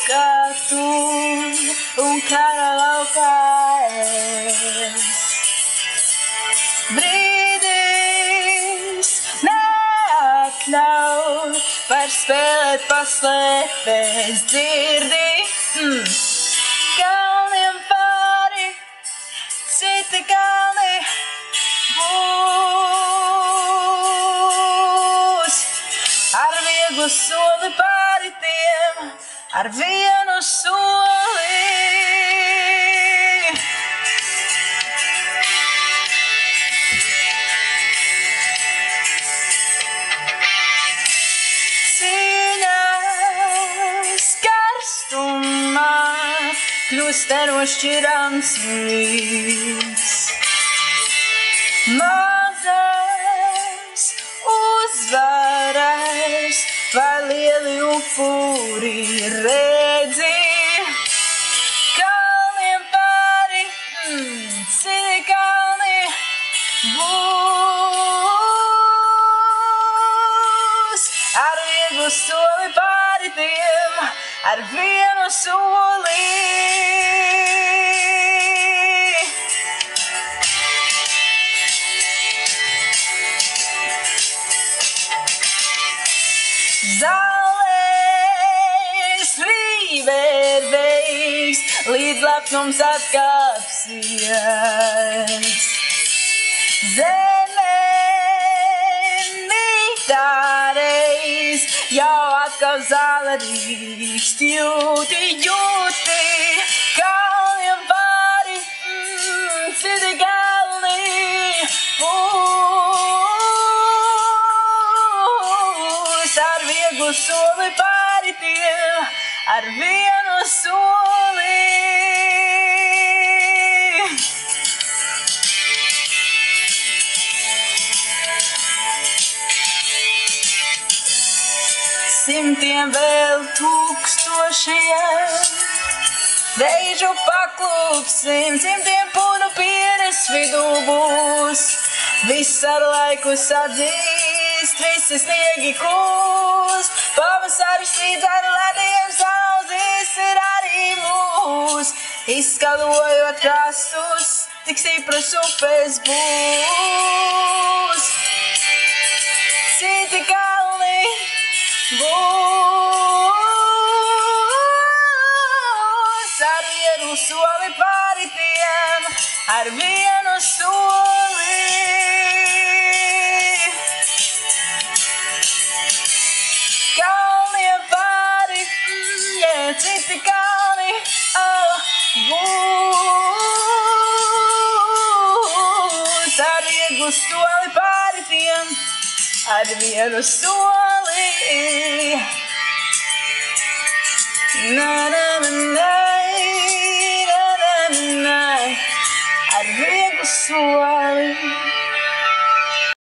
kā tu un kara laukais. Brīdis neatļauj var spēlēt paslēpēs, dzirdi kalniem pāri, citi kalni būs. Ar vieglu soli pāri tiem, ar vienu soli. Kļūst nenošķirams viss. Mazas uzvaras vai lieli upuri redzi. Kalniem pāri, citi kalni būs. Ar vieglu soli pāri tiem, ar vienu soli. Zālēs rīvērveiks, līdz lepnums atkāpsies. Zeme mītāreiz, jau atkal zāle rīkst, jūti, kalniem pāri, citi kalni būs. Ar vieglu soli pāri tiem, ar vienu soli. Simtiem vēl tūkstošiem reižu paklūpsim, simtiem punu pieres vidū būs. Viss ar laiku sadzīst, visi sniegi kūst, pavasaris līdz ar lediem saudzīs ir arī mūs. Izskalojot krastus, tik stipras upes būs. Citi kalni būs. Ar vienu soli pāri tiem, ar vienu soli. Kalniem pāri, citi kalni būs. Ar vieglu soli pāri tiem, ar vienu soli. Na na na na.